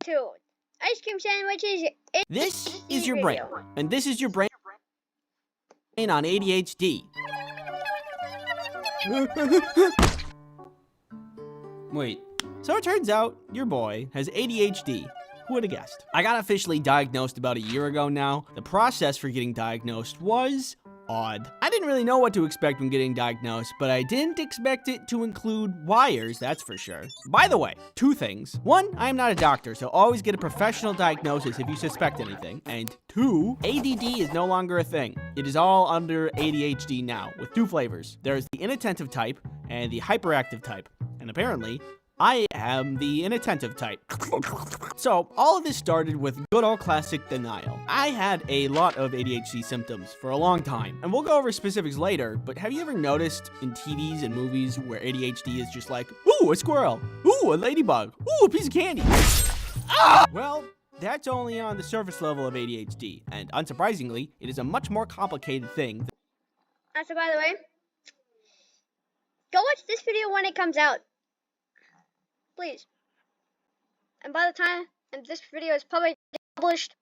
to Ice Cream Sandwiches. This is your brain, and this is your brain on ADHD. Wait, so it turns out your boy has ADHD. Who would have guessed? I got officially diagnosed about a year ago now. The process for getting diagnosed was odd. I didn't really know what to expect when getting diagnosed, but I didn't expect it to include wires, that's for sure. By the way, 2 things. 1, I am not a doctor, so always get a professional diagnosis if you suspect anything. And 2, ADD is no longer a thing. It is all under ADHD now, with 2 flavors. There's the inattentive type and the hyperactive type. And apparently, I am the inattentive type. So, all of this started with good old classic denial. I had a lot of ADHD symptoms for a long time, and we'll go over specifics later, but have you ever noticed in TVs and movies where ADHD is just like, ooh, a squirrel, ooh, a ladybug, ooh, a piece of candy? Ah! Well, that's only on the surface level of ADHD, and unsurprisingly, it is a much more complicated thing. So by the way, go watch this video when it comes out. Please. And by the time this video is published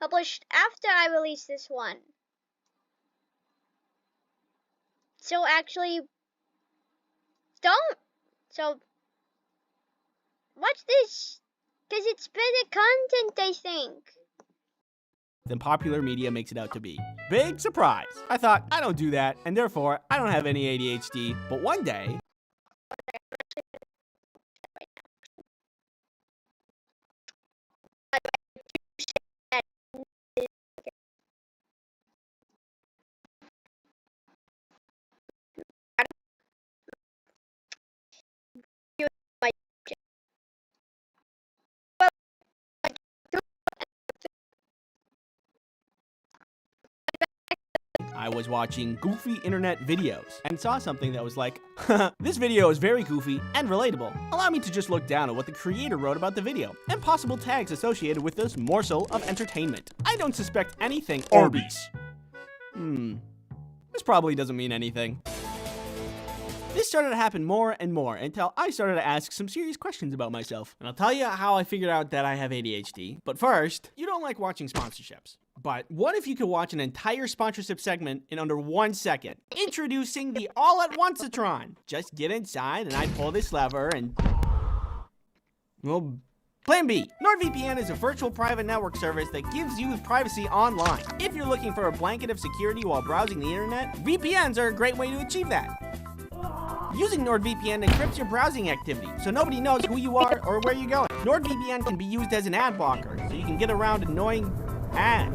after I release this one. So actually, don't. So watch this, because it's better content, I think, than popular media makes it out to be. Big surprise. I thought, I don't do that, and therefore, I don't have any ADHD. But one day, I was watching goofy internet videos and saw something that was like, this video is very goofy and relatable. Allow me to just look down at what the creator wrote about the video and possible tags associated with this morsel of entertainment. I don't suspect anything. Arby's. This probably doesn't mean anything. This started to happen more and more until I started to ask some serious questions about myself. And I'll tell you how I figured out that I have ADHD. But first, you don't like watching sponsorships. But what if you could watch an entire sponsorship segment in under 1 second? Introducing the All at Once-a-tron. Just get inside and I pull this lever and... well, Plan B. NordVPN is a virtual private network service that gives you privacy online. If you're looking for a blanket of security while browsing the internet, VPNs are a great way to achieve that. Using NordVPN encrypts your browsing activity, so nobody knows who you are or where you're going. NordVPN can be used as an ad blocker, so you can get around annoying ads.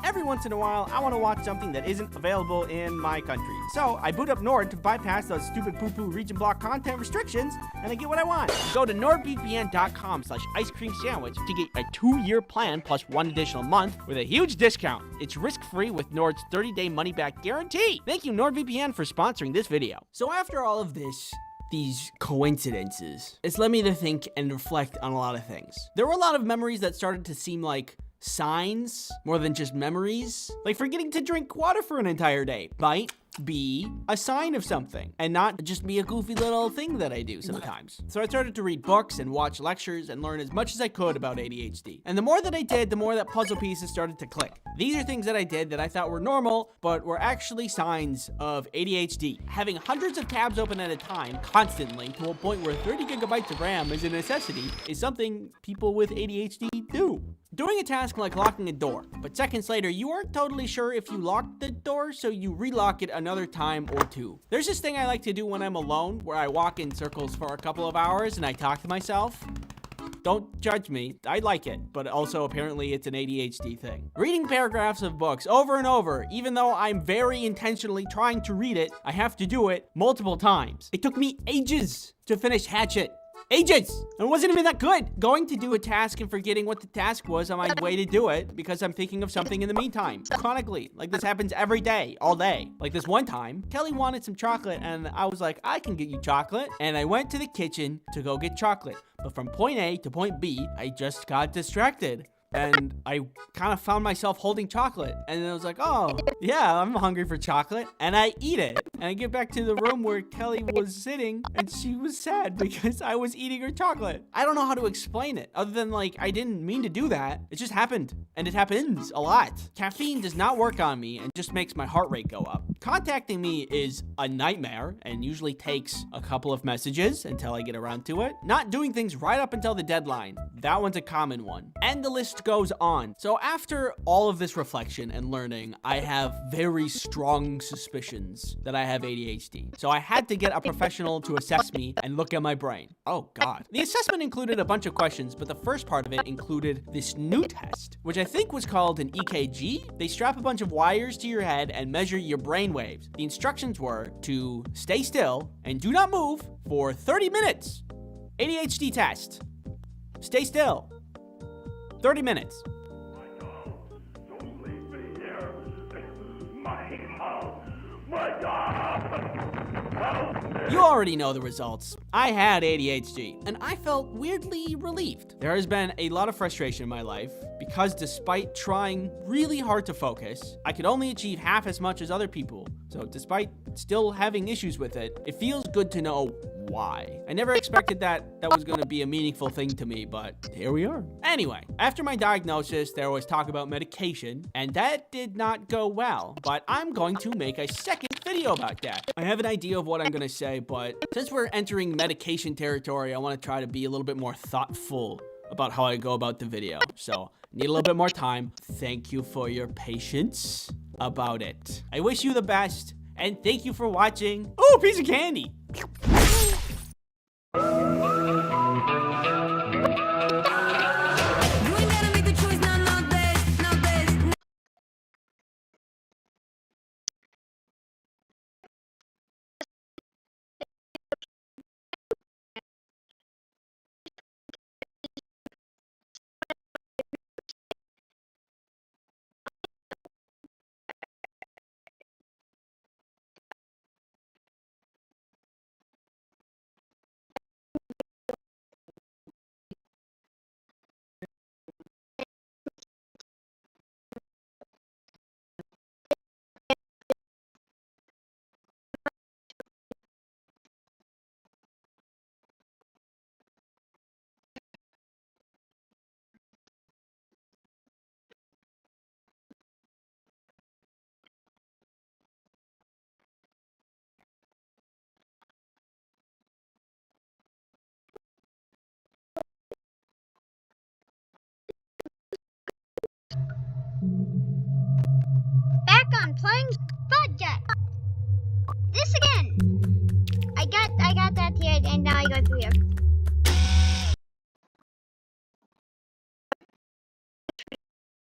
Every once in a while, I want to watch something that isn't available in my country. So I boot up Nord to bypass those stupid poo-poo region block content restrictions, and I get what I want. Go to nordvpn.com/icecreamsandwich to get a 2-year plan plus 1 additional month with a huge discount. It's risk-free with Nord's 30-day money-back guarantee. Thank you, NordVPN, for sponsoring this video. So after all of this, these coincidences, it's led me to think and reflect on a lot of things. There were a lot of memories that started to seem like signs more than just memories. Like forgetting to drink water for an entire day might be a sign of something and not just be a goofy little thing that I do sometimes. So I started to read books and watch lectures and learn as much as I could about ADHD. And the more that I did, the more that puzzle pieces started to click. These are things that I did that I thought were normal, but were actually signs of ADHD. Having hundreds of tabs open at a time constantly to a point where 30 gigabytes of RAM is a necessity is something people with ADHD do. Doing a task like locking a door, but seconds later you aren't totally sure if you locked the door, so you relock it another time or 2. There's this thing I like to do when I'm alone, where I walk in circles for a couple of hours and I talk to myself. Don't judge me, I like it, but also apparently it's an ADHD thing. Reading paragraphs of books over and over, even though I'm very intentionally trying to read it, I have to do it multiple times. It took me ages to finish Hatchet. Ages! And it wasn't even that good. Going to do a task and forgetting what the task was on my way to do it because I'm thinking of something in the meantime. Chronically. Like this happens every day, all day. Like this one time, Kelly wanted some chocolate and I was like, I can get you chocolate. And I went to the kitchen to go get chocolate. But from point A to point B, I just got distracted. and I kind of found myself holding chocolate. And I was like, oh, yeah, I'm hungry for chocolate. And I eat it. And I get back to the room where Kelly was sitting, and she was sad because I was eating her chocolate. I don't know how to explain it, other than like, I didn't mean to do that. It just happened, and it happens a lot. Caffeine does not work on me and just makes my heart rate go up. Contacting me is a nightmare and usually takes a couple of messages until I get around to it. Not doing things right up until the deadline, that one's a common one. And the list goes on. So after all of this reflection and learning, I have very strong suspicions that I have ADHD. So I had to get a professional to assess me and look at my brain. Oh God. The assessment included a bunch of questions, but the first part of it included this new test, which I think was called an EKG. They strap a bunch of wires to your head and measure your brain waves. The instructions were to stay still and do not move for 30 minutes. ADHD test. Stay still. 30 minutes. Don't leave me here. My house. My God. Help me. You already know the results. I had ADHD, and I felt weirdly relieved. There has been a lot of frustration in my life because despite trying really hard to focus, I could only achieve half as much as other people. So despite still having issues with it, it feels good to know why. I never expected that was going to be a meaningful thing to me, but here we are. Anyway, after my diagnosis, there was talk about medication, and that did not go well, but I'm going to make a second video about that. I have an idea of what I'm going to say, but since we're entering medication territory, I want to try to be a little bit more thoughtful about how I go about the video. So, need a little bit more time. Thank you for your patience about it. I wish you the best, and thank you for watching. Ooh, piece of candy. Back on playing Budget. This again. I got that here, and now I go through